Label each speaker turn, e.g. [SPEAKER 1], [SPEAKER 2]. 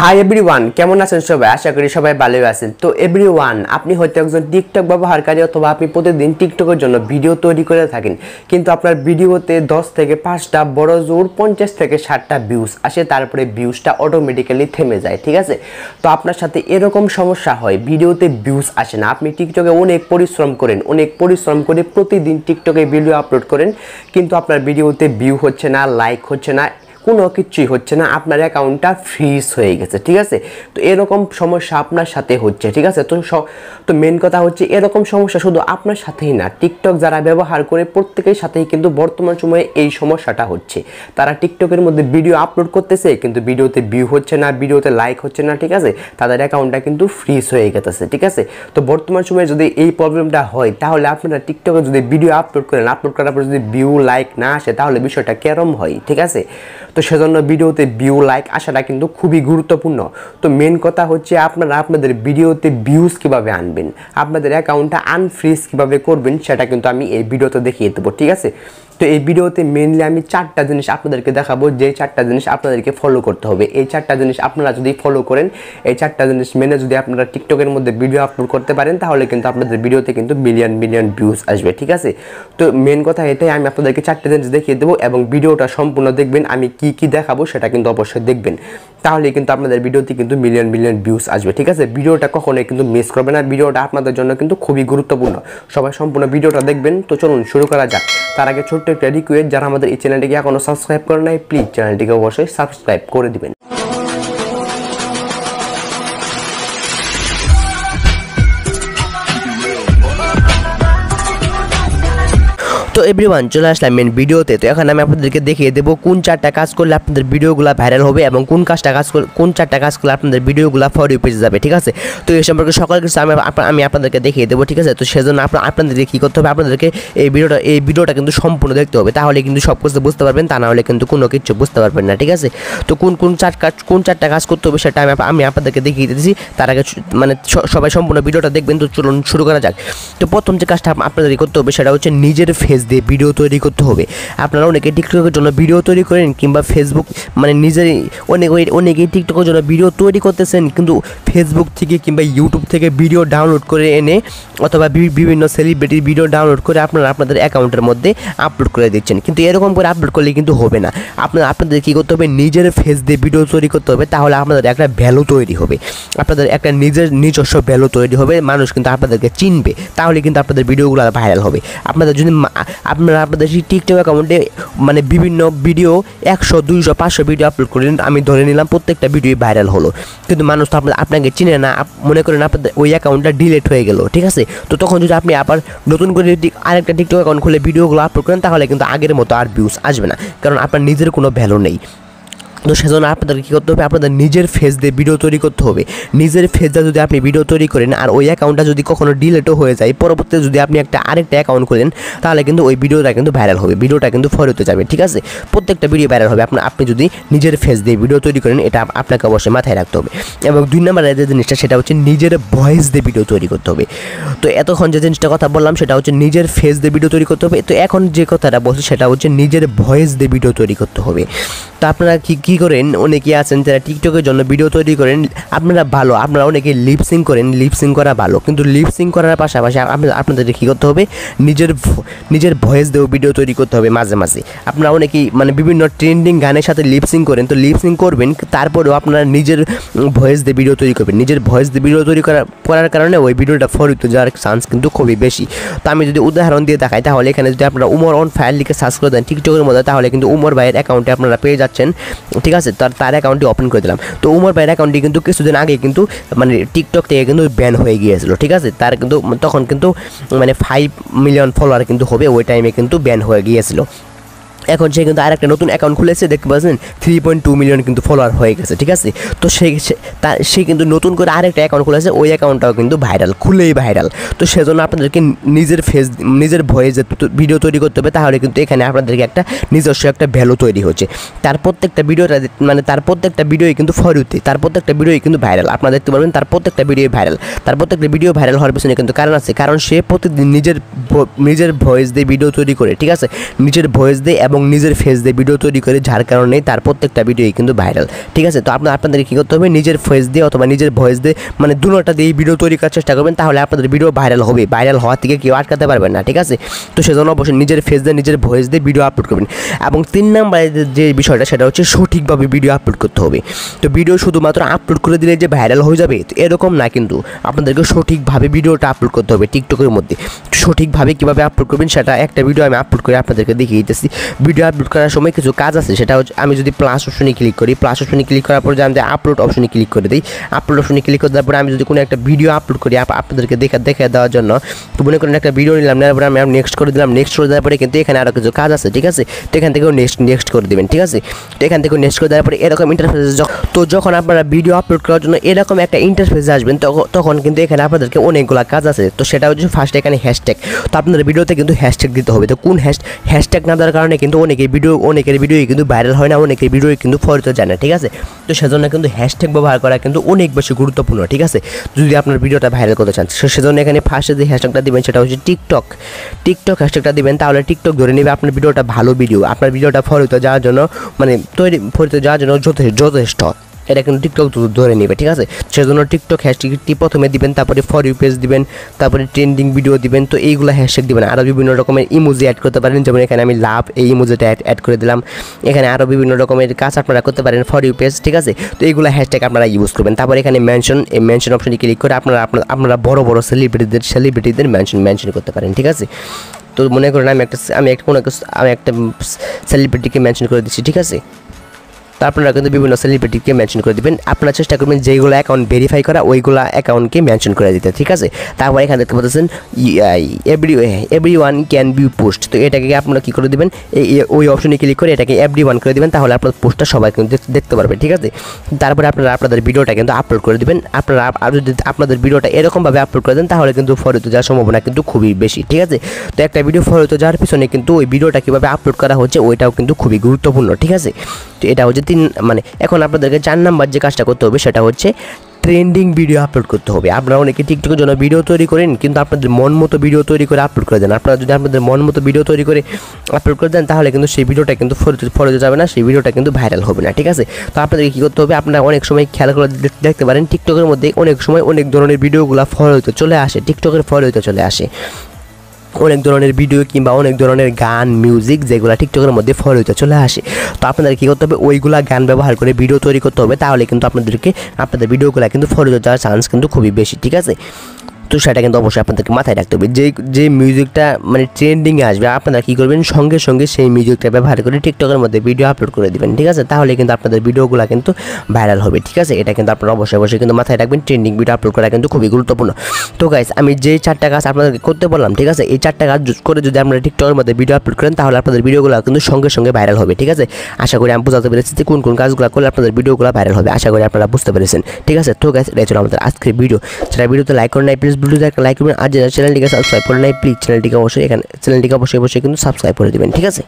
[SPEAKER 1] Hi everyone, কেমন আছেন সবাই? আশা করি সবাই ভালোই আছেন। তো এভরিওয়ান, আপনি হয়তো একজন টিকটক ব্যবহারকারী অথবা আপনি প্রতিদিন টিকটকের জন্য ভিডিও তৈরি করে থাকেন, কিন্তু আপনার ভিডিওতে 10 থেকে 5টা বড় জোর 50 থেকে 60টা ভিউজ আসে, তারপরে ভিউজটা অটোমেটিক্যালি থেমে যায়। ঠিক আছে, তো আপনার সাথে এরকম সমস্যা হয়, ভিডিওতে ভিউজ আসে না। আপনি টিকটকে অনেক পরিশ্রম করে প্রতিদিন টিকটকে ভিডিও আপলোড করেন, কিন্তু আপনার ভিডিওতে ভিউ হচ্ছে না, লাইক হচ্ছে না, কোনো কিছুই হচ্ছে না, আপনার অ্যাকাউন্টটা ফ্রিজ হয়ে গেছে। ঠিক আছে, তো এরকম সমস্যা আপনার সাথে হচ্ছে। ঠিক আছে, তো মেন কথা হচ্ছে এরকম সমস্যা শুধু আপনার সাথেই না, টিকটক যারা ব্যবহার করে প্রত্যেকের সাথেই কিন্তু বর্তমান সময়ে এই সমস্যাটা হচ্ছে। তারা টিকটকের মধ্যে ভিডিও আপলোড করতেছে, কিন্তু ভিডিওতে ভিউ হচ্ছে না, ভিডিওতে লাইক হচ্ছে না। ঠিক আছে, তাদের অ্যাকাউন্টটা কিন্তু ফ্রিজ হয়ে গেছে। ঠিক আছে, তো বর্তমান সময়ে যদি এই প্রবলেমটা হয়, তাহলে আপনারা টিকটকে যদি ভিডিও আপলোড করেন, আপলোড করার পর যদি ভিউ লাইক না আসে, তাহলে বিষয়টা কেরম হয়? ঠিক আছে, তো সেজন্য ভিডিওতে ভিউ লাইক আসাটা কিন্তু খুবই গুরুত্বপূর্ণ। তো মেন কথা হচ্ছে আপনারা আপনাদের ভিডিওতে ভিউজ কিভাবে আনবেন, আপনাদের অ্যাকাউন্টটা আনফ্রিজ কিভাবে করবেন, সেটা কিন্তু আমি এই ভিডিওতে দেখিয়ে দেবো। ঠিক আছে, তো এই ভিডিওতে মেনলি আমি 4টা জিনিস আপনাদেরকে দেখাবো, যে 4টা জিনিস আপনাদেরকে ফলো করতে হবে। এই 4টা জিনিস আপনারা যদি ফলো করেন, এই 4টা জিনিস মেনে যদি আপনারা টিকটকের মধ্যে ভিডিও আপলোড করতে পারেন, তাহলে কিন্তু আপনাদের ভিডিওতে কিন্তু মিলিয়ন ভিউজ আসবে। ঠিক আছে, তো মেন কথা এটাই, আমি আপনাদেরকে 4টা জিনিস দেখিয়ে দেবো এবং ভিডিওটা সম্পূর্ণ দেখবেন। আমি কি দেখাবো সেটা কিন্তু অবশ্যই দেখবেন, তাহলে কিন্তু আপনাদের ভিডিওতে কিন্তু মিলিয়ন ভিউজ আসবে। ঠিক আছে, ভিডিওটা কখনোই কিন্তু মিস করবেন না, ভিডিওটা আপনাদের জন্য কিন্তু খুবই গুরুত্বপূর্ণ। সবাই সম্পূর্ণ ভিডিওটা দেখবেন। তো চলুন শুরু করা যাক। তার আগে ছোট্ট একটা রিকোয়েস্ট, যারা আমাদের এই চ্যানেলটিকে এখনো সাবস্ক্রাইব করে নাই, প্লিজ চ্যানেলটিকে অবশ্যই সাবস্ক্রাইব করে দিবেন। তো এভরিওয়ান, চলে আসলাম মেন ভিডিওতে। তো এখন আমি আপনাদেরকে দেখিয়ে দেবো কোন 4টা কাজ করলে আপনাদের ভিডিওগুলো ভাইরাল হবে এবং কোন 4টা কাজ করলে আপনাদের ভিডিওগুলো ফর ইউ পেজে যাবে। ঠিক আছে, তো এই সম্পর্কে সকল কিছু আমি আপনাদেরকে দেখিয়ে দেবো। ঠিক আছে, তো সেজন্য আপনাদেরকে কী করতে হবে, আপনাদেরকে এই ভিডিওটা কিন্তু সম্পূর্ণ দেখতে হবে, তাহলে কিন্তু সব কিছু বুঝতে পারবেন, তা না হলে কিন্তু কোনো কিছু বুঝতে পারবেন না। ঠিক আছে, তো কোন 4টা কাজ করতে হবে সেটা আমি আপনাদেরকে দেখিয়ে দিয়েছি। তার আগে মানে সবাই সম্পূর্ণ ভিডিওটা দেখবেন। তো চলুন শুরু করা যাক। তো প্রথম যে কাজটা আপনাদের করতে হবে সেটা হচ্ছে নিজের ফেস দিয়ে ভিডিও তৈরি করতে হবে। আপনারা অনেকে টিকটকের জন্য ভিডিও তৈরি করেন, কিংবা ফেসবুক মানে নিজেরই অনেকেই টিকটকের জন্য ভিডিও তৈরি করতেছেন, কিন্তু ফেসবুক থেকে কিংবা ইউটিউব থেকে ভিডিও ডাউনলোড করে এনে অথবা বিভিন্ন সেলিব্রিটির ভিডিও ডাউনলোড করে আপনারা আপনাদের অ্যাকাউন্টের মধ্যে আপলোড করে দিচ্ছেন, কিন্তু এরকম করে আপলোড করলে কিন্তু হবে না। আপনাদের কী করতে হবে, নিজের ফেস দিয়ে ভিডিও তৈরি করতে হবে, তাহলে আপনাদের একটা ভ্যালু তৈরি হবে, আপনাদের একটা নিজস্ব ভ্যালু তৈরি হবে, মানুষ কিন্তু আপনাদেরকে চিনবে, তাহলে কিন্তু আপনাদের ভিডিওগুলো ভাইরাল হবে। আপনাদের যদি আপনাদের সেই টিকটক অ্যাকাউন্টে মানে বিভিন্ন ভিডিও 100, 200, 500 ভিডিও আপলোড করেন, আমি ধরে নিলাম প্রত্যেকটা ভিডিও ভাইরাল হলো, কিন্তু মানুষ তো আপনাকে চিনে না, মনে করেন আপনাদের ওই অ্যাকাউন্টটা ডিলিট হয়ে গেল। ঠিক আছে, তো তখন যদি আপনি আবার নতুন করে আরেকটা টিকটক অ্যাকাউন্ট খুলে ভিডিওগুলো আপলোড করেন, তাহলে কিন্তু আগের মতো আর ভিউজ আসবে না, কারণ আপনার নিজের কোনো ভ্যালু নেই। তো সেজন্য আপনাদের কী করতে হবে, আপনাদের নিজের ফেস দিয়ে ভিডিও তৈরি করতে হবে। নিজের ফেস দিয়ে যদি আপনি ভিডিও তৈরি করেন আর ওই অ্যাকাউন্টটা যদি কখনো ডিলেটও হয়ে যায়, পরবর্তীতে যদি আপনি আরেকটা অ্যাকাউন্ট করেন, তাহলে কিন্তু ওই ভিডিওটা কিন্তু ভাইরাল হবে, ভিডিওটা কিন্তু ফর হতে যাবে। ঠিক আছে, প্রত্যেকটা ভিডিও ভাইরাল হবে আপনি যদি নিজের ফেস দিয়ে ভিডিও তৈরি করেন, এটা আপনাকে অবশ্যই মাথায় রাখতে হবে। এবং 2 নম্বরের যে জিনিসটা সেটা হচ্ছে নিজের ভয়েস দিয়ে ভিডিও তৈরি করতে হবে। তো এতক্ষণ যে জিনিসটা কথা বললাম সেটা হচ্ছে নিজের ফেস দিয়ে ভিডিও তৈরি করতে হবে, তো এখন যে কথাটা বলছি সেটা হচ্ছে নিজের ভয়েস দিয়ে ভিডিও তৈরি করতে হবে। তো আপনারা কী করেন, অনেকেই আছেন যারা টিকটকের জন্য ভিডিও তৈরি করেন, আপনারা অনেকে লিপসিং করেন, লিপসিং করা ভালো, কিন্তু লিপসিং করার পাশাপাশি আপনাদের কী করতে হবে, নিজের ভয়েস দিয়েও ভিডিও তৈরি করতে হবে মাঝে মাঝে। আপনারা অনেকেই মানে বিভিন্ন ট্রেন্ডিং গানের সাথে লিপসিং করেন, তো লিপসিং করবেন, তারপরেও আপনারা নিজের ভয়েস দিয়ে ভিডিও তৈরি করবেন। নিজের ভয়েস দিয়ে ভিডিও তৈরি করার কারণে ওই ভিডিওটা ফর হতে যাওয়ার চান্স কিন্তু খুবই বেশি। তো আমি যদি উদাহরণ দিয়ে দেখাই, তাহলে এখানে যদি আপনারা উমর অন ফায়ার লিখে সার্চ করে দেন টিকটকের মধ্যে, তাহলে কিন্তু উমর ভাইয়ের অ্যাকাউন্টে আপনারা পেয়ে যাচ্ছেন। ঠিক আছে, তার অ্যাকাউন্টটি ওপেন করে দিলাম। তো উমর ভাইয়ের অ্যাকাউন্টটি কিন্তু কিছুদিন আগে কিন্তু মানে টিকটক থেকে কিন্তু ব্যান হয়ে গিয়েছিল। ঠিক আছে, তার কিন্তু তখন কিন্তু মানে 5 মিলিয়ন ফলোয়ার কিন্তু হবে, ওই টাইমে কিন্তু ব্যান হয়ে গিয়েছিল। এখন সে কিন্তু আরেকটা নতুন অ্যাকাউন্ট খুলেছে, দেখতে পাচ্ছেন 3.2 মিলিয়ন কিন্তু ফলোয়ার হয়ে গেছে। ঠিক আছে, তো সে কিন্তু নতুন করে আরেকটা অ্যাকাউন্ট খুলেছে, ওই অ্যাকাউন্টটাও কিন্তু খুলেই ভাইরাল। তো সেজন্য আপনাদেরকে নিজের ভয়েসে ভিডিও তৈরি করতে হবে, তাহলে কিন্তু এখানে আপনাদেরকে একটা নিজস্ব একটা ভ্যালু তৈরি হচ্ছে। তার প্রত্যেকটা ভিডিওই কিন্তু ফর ইউতে, তার প্রত্যেকটা ভিডিওই কিন্তু ভাইরাল। আপনারা দেখতে পারবেন তার প্রত্যেকটা ভিডিও ভাইরাল হওয়ার পিছনে কিন্তু কারণ আছে, কারণ সে প্রতিদিন নিজের ভয়েস দিয়ে ভিডিও তৈরি করে। ঠিক আছে, নিজের ভয়েস দিয়ে এবং এবং নিজের ফেস দিয়ে ভিডিও তৈরি করে, যার কারণে তার প্রত্যেকটা ভিডিওই কিন্তু ভাইরাল। ঠিক আছে, তো আপনাদেরকে কী করতে হবে, নিজের ফেস দিয়ে অথবা নিজের ভয়েস দিয়ে মানে দুটোটা দিয়ে ভিডিও তৈরি করার চেষ্টা করবেন, তাহলে আপনাদের ভিডিও ভাইরাল হবে। ভাইরাল হওয়া থেকে কেউ আটকাতে পারবেন না। ঠিক আছে, তো সেজন্য অবশ্যই নিজের ফেস দিয়ে নিজের ভয়েস দিয়ে ভিডিও আপলোড করবেন। এবং 3 নম্বরে যে বিষয়টা সেটা হচ্ছে সঠিকভাবে ভিডিও আপলোড করতে হবে। তো ভিডিও শুধুমাত্র আপলোড করে দিলে যে ভাইরাল হয়ে যাবে তো এরকম না, কিন্তু আপনাদেরকে সঠিকভাবে ভিডিওটা আপলোড করতে হবে। টিকটকের মধ্যে সঠিকভাবে কীভাবে আপলোড করবেন সেটা একটা ভিডিও আমি আপলোড করে আপনাদেরকে দেখিয়ে দিতেছি। ভিডিও আপলোড করার সময় কিছু কাজ আছে, সেটা হচ্ছে আমি যদি প্লাস অপশনে ক্লিক করি, প্লাস অপশনে ক্লিক করার পর আমি আপলোড অপশনে ক্লিক করে দিই, আপলোড অপশনে ক্লিক করে দেওয়ার পরে আমি যদি কোনো একটা ভিডিও আপলোড করি আপনাদেরকে দেখে দেওয়ার জন্য, তো মনে করেন একটা ভিডিও নিলাম, নেওয়ার পরে আমি নেক্সট করে দিলাম। নেক্সট করে দেওয়ার পরে কিন্তু এখানে আরও কিছু কাজ আছে। ঠিক আছে, তো এখান থেকেও নেক্সট করে দেবেন। ঠিক আছে, তো এখান থেকেও নেক্সট করে দেওয়ার পরে এরকম ইন্টারফেস, তো যখন আপনারা ভিডিও আপলোড করার জন্য এরকম একটা ইন্টারফেসে আসবেন তখন কিন্তু এখানে আপনাদেরকে অনেকগুলো কাজ আছে। তো সেটা হচ্ছে ফার্স্ট এখানে হ্যাশট্যাগ। তো আপনাদের ভিডিওতে কিন্তু হ্যাশট্যাগ দিতে হবে। তো কোন হ্যাশট্যাগ না দেওয়ার কারণে কিন্তু অনেকের ভিডিওই কিন্তু ভাইরাল হয় না, অনেকের ভিডিওই কিন্তু ফরিত যায় না। ঠিক আছে, তো সেজন্য কিন্তু হ্যাশট্যাগ ব্যবহার করা কিন্তু অনেক বেশি গুরুত্বপূর্ণ। ঠিক আছে, যদি আপনার ভিডিওটা ভাইরাল করতে চান সেজন্য এখানে ফার্স্টে যে হ্যাশট্যাগটা দিবেন সেটা হচ্ছে টিকটক হ্যাশট্যাগটা দিবেন, তাহলে টিকটক ধরে নেবে আপনার ভিডিওটা ভালো ভিডিও, আপনার ভিডিওটা ফরিত যাওয়ার জন্য মানে ফরিত যাওয়ার জন্য যথেষ্ট। এটা কিন্তু টিকটক ধরে নেবে। ঠিক আছে, সেজন্য টিকটক হ্যাশট্যাগটি প্রথমে দিবেন, তারপরে ফর ইউ পেজ দিবেন, তারপরে ট্রেন্ডিং ভিডিও দিবেন। তো এইগুলো হ্যাশট্যাগ দিবেন। আরও বিভিন্ন রকমের ইমোজি অ্যাড করতে পারেন, যেমন এখানে আমি লাভ এই ইমোজিটা অ্যাড করে দিলাম। এখানে আরও বিভিন্ন রকমের কাজ আপনারা করতে পারেন ফর ইউ পেজ। ঠিক আছে, তো এইগুলো হ্যাশট্যাগ আপনারা ইউজ করবেন। তারপরে এখানে এই মেনশন অপশনে ক্লিক করে আপনারা বড় বড় সেলিব্রিটিদের মেনশন করতে পারেন। ঠিক আছে, তো মনে করেন আমি একটা সেলিব্রিটিকে মেনশন করে দিচ্ছি। ঠিক আছে, তো আপনারা কিন্তু বিভিন্ন সেলিব্রিটিকে মেনশন করে দেবেন। আপনারা চেষ্টা করবেন যেগুলো অ্যাকাউন্ট ভেরিফাই করা ওইগুলো অ্যাকাউন্টকে মেনশন করে দিতে। ঠিক আছে, তারপর এখানে দেখতে পাচ্ছেন এভরিওয়ান ক্যান বি পোস্ট। তো এটাকে আপনারা কী করে দেবেন, ওই অপশনে ক্লিক করে এটাকে এভরিওয়ান করে দেবেন, তাহলে আপনার পোস্টটা সবাই কিন্তু দেখতে পারবে। ঠিক আছে, তারপরে আপনারা আপনাদের ভিডিওটা কিন্তু আপলোড করে দেবেন। আপনারা যদি আপনাদের ভিডিওটা এরকমভাবে আপলোড করে দেন তাহলে কিন্তু ফরিত যাওয়ার সম্ভাবনা কিন্তু খুবই বেশি। ঠিক আছে, তো একটা ভিডিও ফরিত যাওয়ার পিছনে কিন্তু ওই ভিডিওটা কীভাবে আপলোড করা হচ্ছে ওইটাও কিন্তু খুবই গুরুত্বপূর্ণ। ঠিক আছে, তো এটা হচ্ছে এখন আপনাদেরকে 4 নাম্বার যে কাজটা করতে হবে সেটা হচ্ছে ট্রেন্ডিং ভিডিও আপলোড করতে হবে। আপনারা অনেকে টিকটকের জন্য ভিডিও তৈরি করেন, কিন্তু আপনাদের মন মতো ভিডিও তৈরি করে আপলোড করে দেন। আপনারা যদি আপনাদের মন মতো ভিডিও তৈরি করে আপলোড করে দেন তাহলে কিন্তু সেই ভিডিওটা কিন্তু ফরিত যাবে না, সেই ভিডিওটা কিন্তু ভাইরাল হবে না। ঠিক আছে, তো আপনাদেরকে কী করতে হবে, আপনারা অনেক সময় খেয়াল করে দেখতে পারেন টিকটকের মধ্যে অনেক সময় অনেক ধরনের ভিডিওগুলো ফরিত চলে আসে, টিকটকের ফরিত চলে আসে অনেক ধরনের ভিডিও কিংবা অনেক ধরনের গান মিউজিক যেগুলো টিকটকের মধ্যে ফরিত চলে আসে। তো আপনাদের কী করতে হবে, ওইগুলা গান ব্যবহার করে ভিডিও তৈরি করতে হবে, তাহলে কিন্তু আপনাদের ভিডিওগুলো কিন্তু ফরিত যাওয়ার চান্স কিন্তু খুবই বেশি। ঠিক আছে, তো সেটা কিন্তু অবশ্যই আপনাদেরকে মাথায় রাখতে হবে। যে মিউজিকটা মানে ট্রেন্ডিংয়ে আসবে আপনারা কী করবেন, সঙ্গে সঙ্গে সেই মিউজিকটা ব্যবহার করে টিকটকের মধ্যে ভিডিও আপলোড করে দেবেন। ঠিক আছে, তাহলে কিন্তু আপনাদের ভিডিওগুলো কিন্তু ভাইরাল হবে। ঠিক আছে, এটা কিন্তু আপনারা অবশ্যই কিন্তু মাথায় রাখবেন। ট্রেন্ডিং ভিডিও আপলোড করা কিন্তু খুবই গুরুত্বপূর্ণ। তো গাইস, আমি যে 4টা কাজ আপনাদেরকে করতে বললাম, ঠিক আছে, এই 4টা কাজ করে যদি আপনারা টিকটকের মধ্যে ভিডিও আপলোড করেন তাহলে আপনাদের ভিডিওগুলো কিন্তু সঙ্গে সঙ্গে ভাইরাল হবে। ঠিক আছে, আশা করি আমি বুঝাতে পেরেছি যে কোন কাজগুলো করলে আপনাদের ভিডিওগুলো ভাইরাল হবে। আশা করি আপনারা বুঝতে পেরেছেন। ঠিক আছে, তো গাইস, এটা ছিল আমাদের আজকের ভিডিও। যারা ভিডিওতে লাইক করেন নাই প্লিজ ভিডিওতে একটা লাইক করবেন, আর যারা চ্যানেলটিকে সাবস্ক্রাইব করে নাই প্লিজ চ্যানেলটিকে অবশ্যই কিন্তু সাবস্ক্রাইব করে দেবেন। ঠিক আছে।